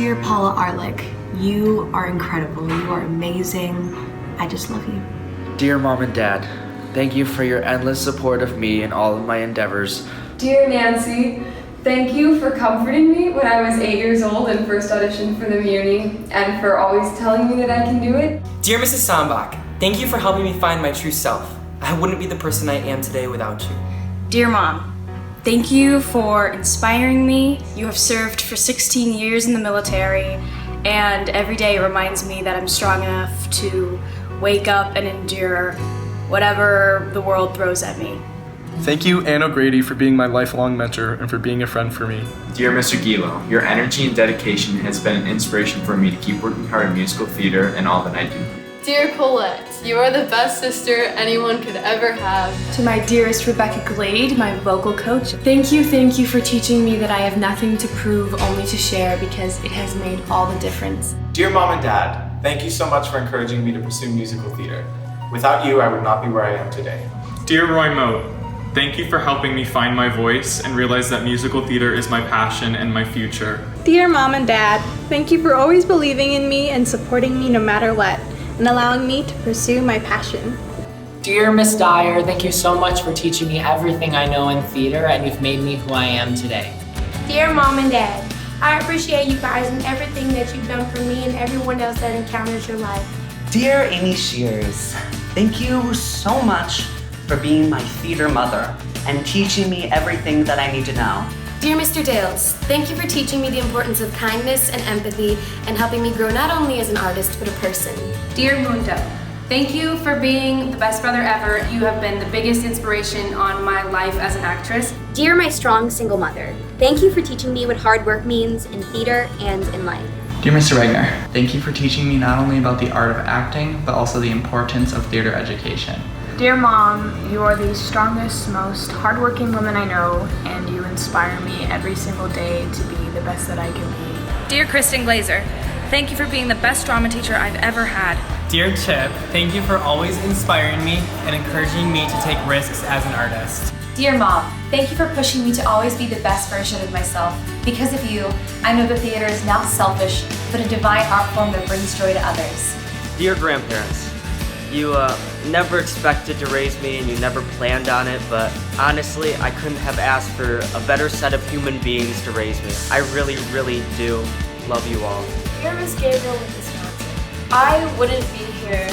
Dear Paula Arlick, you are incredible. You are amazing. I just love you. Dear Mom and Dad, thank you for your endless support of me and all of my endeavors. Dear Nancy, thank you for comforting me when I was 8 years old and first auditioned for the Muni, and for always telling me that I can do it. Dear Mrs. Sambach, thank you for helping me find my true self. I wouldn't be the person I am today without you. Dear Mom, thank you for inspiring me. You have served for 16 years in the military, and every day it reminds me that I'm strong enough to wake up and endure whatever the world throws at me. Thank you, Ann O'Grady, for being my lifelong mentor and for being a friend for me. Dear Mr. Gilo, your energy and dedication has been an inspiration for me to keep working hard in musical theater and all that I do. Dear Colette, you are the best sister anyone could ever have. To my dearest Rebecca Glade, my vocal coach, thank you for teaching me that I have nothing to prove, only to share, because it has made all the difference. Dear Mom and Dad, thank you so much for encouraging me to pursue musical theater. Without you, I would not be where I am today. Dear Roy Moat, thank you for helping me find my voice and realize that musical theater is my passion and my future. Dear Mom and Dad, thank you for always believing in me and supporting me no matter what, and allowing me to pursue my passion. Dear Miss Dyer, thank you so much for teaching me everything I know in theater, and you've made me who I am today. Dear Mom and Dad, I appreciate you guys and everything that you've done for me and everyone else that encounters your life. Dear Amy Shears, thank you so much for being my theater mother and teaching me everything that I need to know. Dear Mr. Dales, thank you for teaching me the importance of kindness and empathy and helping me grow not only as an artist but a person. Dear Mundo, thank you for being the best brother ever. You have been the biggest inspiration on my life as an actress. Dear my strong single mother, thank you for teaching me what hard work means in theater and in life. Dear Mr. Regner, thank you for teaching me not only about the art of acting, but also the importance of theater education. Dear Mom, you are the strongest, most hardworking woman I know, and you inspire me every single day to be the best that I can be. Dear Kristen Glazer, thank you for being the best drama teacher I've ever had. Dear Chip, thank you for always inspiring me and encouraging me to take risks as an artist. Dear Mom, thank you for pushing me to always be the best version of myself. Because of you, I know the theater is not selfish, but a divine art form that brings joy to others. Dear grandparents, you never expected to raise me and you never planned on it, but honestly, I couldn't have asked for a better set of human beings to raise me. I really, really do love you all. Dear Miss Gabriel and Miss Hansen, I wouldn't be here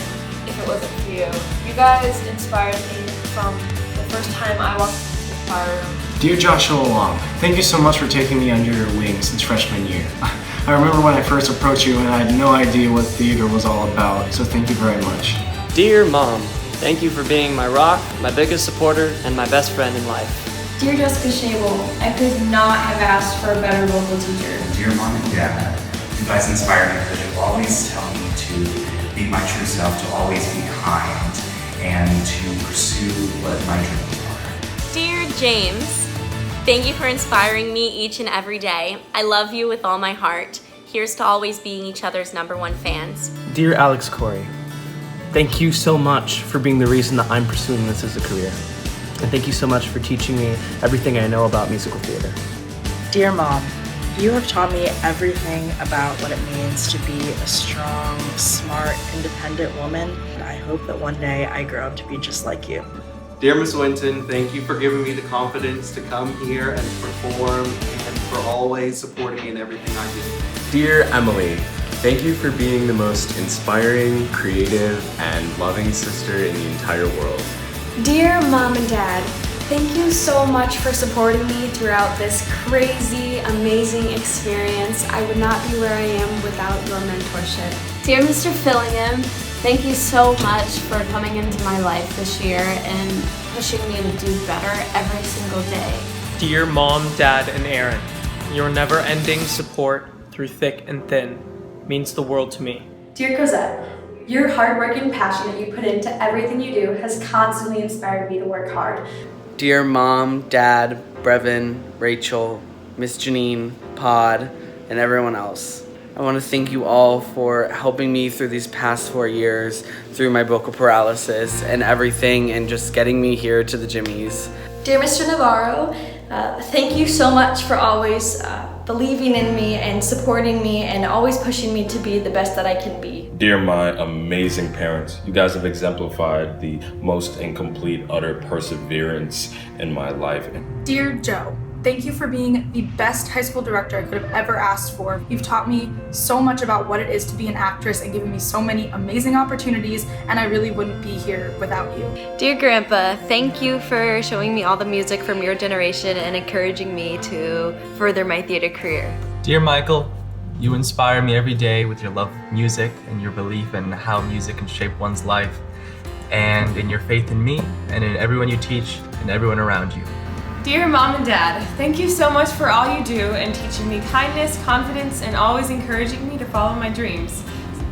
if it wasn't for you. You guys inspired me from the first time I walked into the choir room. Dear Joshua Long, thank you so much for taking me under your wing since freshman year. I remember when I first approached you and I had no idea what theater was all about, so thank you very much. Dear Mom, thank you for being my rock, my biggest supporter, and my best friend in life. Dear Jessica Shable, I could not have asked for a better vocal teacher. Dear Mom and Dad, you guys inspire me because you always tell me to be my true self, to always be kind, and to pursue what my dreams are. Dear James, thank you for inspiring me each and every day. I love you with all my heart. Here's to always being each other's #1 fans. Dear Alex Corey, thank you so much for being the reason that I'm pursuing this as a career. And thank you so much for teaching me everything I know about musical theater. Dear Mom, you have taught me everything about what it means to be a strong, smart, independent woman. I hope that one day I grow up to be just like you. Dear Miss Winton, thank you for giving me the confidence to come here and perform and for always supporting me in everything I do. Dear Emily, thank you for being the most inspiring, creative, and loving sister in the entire world. Dear Mom and Dad, thank you so much for supporting me throughout this crazy, amazing experience. I would not be where I am without your mentorship. Dear Mr. Fillingham, thank you so much for coming into my life this year and pushing me to do better every single day. Dear Mom, Dad, and Aaron, your never-ending support through thick and thin means the world to me. Dear Cosette, your hard work and passion that you put into everything you do has constantly inspired me to work hard. Dear Mom, Dad, Brevin, Rachel, Miss Janine, Pod, and everyone else, I want to thank you all for helping me through these past 4 years, through my vocal paralysis and everything, and just getting me here to the Jimmys. Dear Mr. Navarro, thank you so much for always believing in me and supporting me and always pushing me to be the best that I can be. Dear my amazing parents, you guys have exemplified the most incomplete, utter perseverance in my life. Dear Joe, thank you for being the best high school director I could have ever asked for. You've taught me so much about what it is to be an actress and given me so many amazing opportunities, and I really wouldn't be here without you. Dear Grandpa, thank you for showing me all the music from your generation and encouraging me to further my theater career. Dear Michael, you inspire me every day with your love of music and your belief in how music can shape one's life, and in your faith in me and in everyone you teach and everyone around you. Dear Mom and Dad, thank you so much for all you do and teaching me kindness, confidence, and always encouraging me to follow my dreams.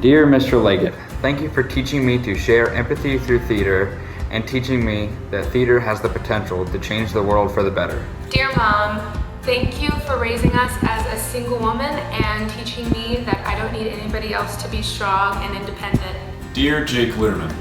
Dear Mr. Leggett, thank you for teaching me to share empathy through theater and teaching me that theater has the potential to change the world for the better. Dear Mom, thank you for raising us as a single woman and teaching me that I don't need anybody else to be strong and independent. Dear Jake Learman,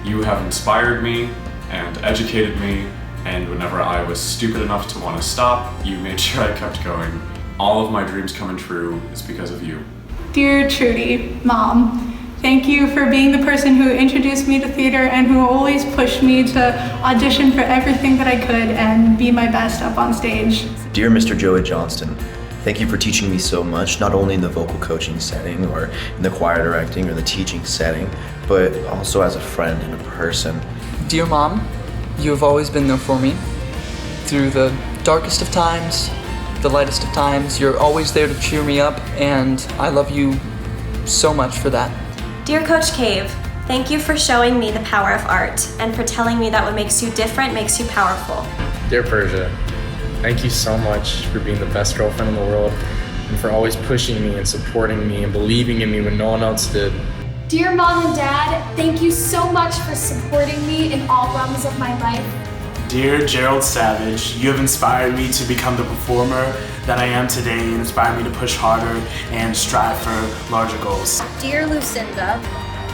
you have inspired me and educated me, and whenever I was stupid enough to want to stop, you made sure I kept going. All of my dreams coming true is because of you. Dear Trudy, Mom, thank you for being the person who introduced me to theater and who always pushed me to audition for everything that I could and be my best up on stage. Dear Mr. Joey Johnston, thank you for teaching me so much, not only in the vocal coaching setting or in the choir directing or the teaching setting, but also as a friend and a person. Dear Mom, you have always been there for me. Through the darkest of times, the lightest of times, you're always there to cheer me up, and I love you so much for that. Dear Coach Cave, thank you for showing me the power of art and for telling me that what makes you different makes you powerful. Dear Persia, thank you so much for being the best girlfriend in the world and for always pushing me and supporting me and believing in me when no one else did. Dear Mom and Dad, thank you so much for supporting me in all realms of my life. Dear Gerald Savage, you have inspired me to become the performer that I am today and inspired me to push harder and strive for larger goals. Dear Lucinda,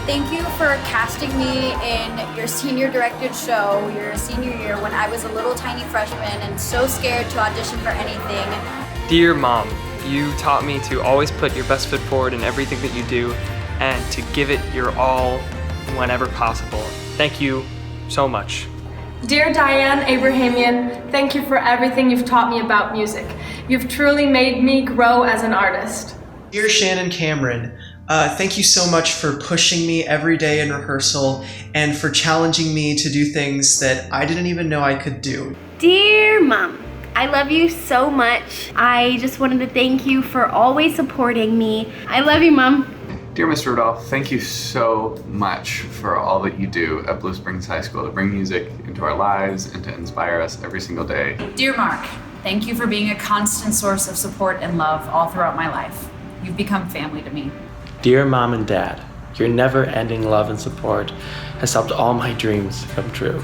thank you for casting me in your senior directed show your senior year when I was a little tiny freshman and so scared to audition for anything. Dear Mom, you taught me to always put your best foot forward in everything that you do and to give it your all whenever possible. Thank you so much. Dear Diane Abrahamian, thank you for everything you've taught me about music. You've truly made me grow as an artist. Dear Shannon Cameron, thank you so much for pushing me every day in rehearsal and for challenging me to do things that I didn't even know I could do. Dear Mom, I love you so much. I just wanted to thank you for always supporting me. I love you, Mom. Dear Mr. Rudolph, thank you so much for all that you do at Blue Springs High School to bring music into our lives and to inspire us every single day. Dear Mark, thank you for being a constant source of support and love all throughout my life. You've become family to me. Dear Mom and Dad, your never-ending love and support has helped all my dreams come true.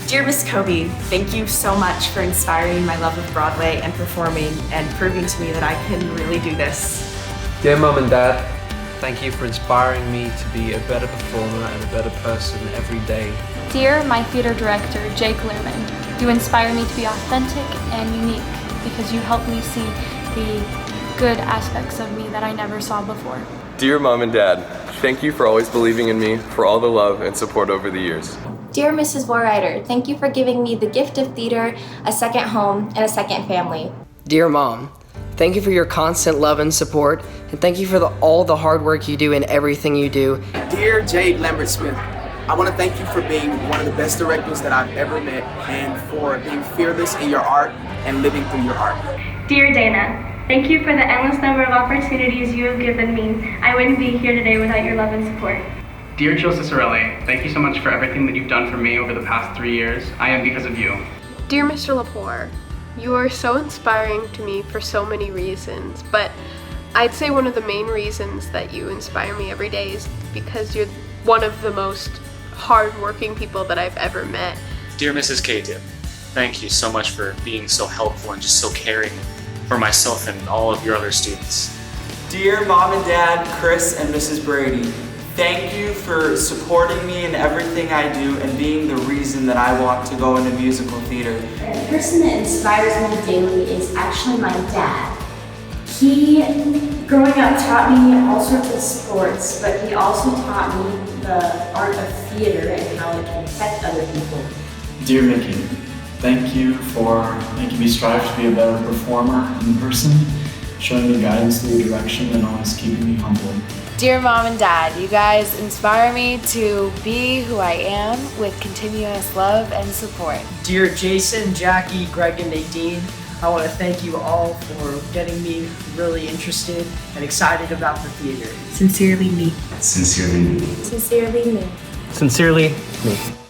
Dear Miss Kobe, thank you so much for inspiring my love of Broadway and performing and proving to me that I can really do this. Dear Mom and Dad, thank you for inspiring me to be a better performer and a better person every day. Dear my theater director, Jake Learman, you inspire me to be authentic and unique because you help me see the good aspects of me that I never saw before. Dear Mom and Dad, thank you for always believing in me, for all the love and support over the years. Dear Mrs. Warreiter, thank you for giving me the gift of theater, a second home, and a second family. Dear Mom, thank you for your constant love and support, and thank you for all the hard work you do in everything you do. Dear Jade Lambert-Smith, I want to thank you for being one of the best directors that I've ever met and for being fearless in your art and living through your art. Dear Dana, thank you for the endless number of opportunities you have given me. I wouldn't be here today without your love and support. Dear Jill Cicerelli, thank you so much for everything that you've done for me over the past 3 years. I am because of you. Dear Mr. Lepore, you are so inspiring to me for so many reasons, but I'd say one of the main reasons that you inspire me every day is because you're one of the most hard-working people that I've ever met. Dear Mrs. K-Tip, thank you so much for being so helpful and just so caring for myself and all of your other students. Dear Mom and Dad, Chris and Mrs. Brady, thank you for supporting me in everything I do and being the reason that I want to go into musical theater. The person that inspires me daily is actually my dad. He, growing up, taught me all sorts of sports, but he also taught me the art of theater and how it can affect other people. Dear Mickey, thank you for making me strive to be a better performer in person, showing me guidance through direction, and always keeping me humble. Dear Mom and Dad, you guys inspire me to be who I am with continuous love and support. Dear Jason, Jackie, Greg, and Nadine, I want to thank you all for getting me really interested and excited about the theater. Sincerely me. Sincerely me. Sincerely me. Sincerely, me.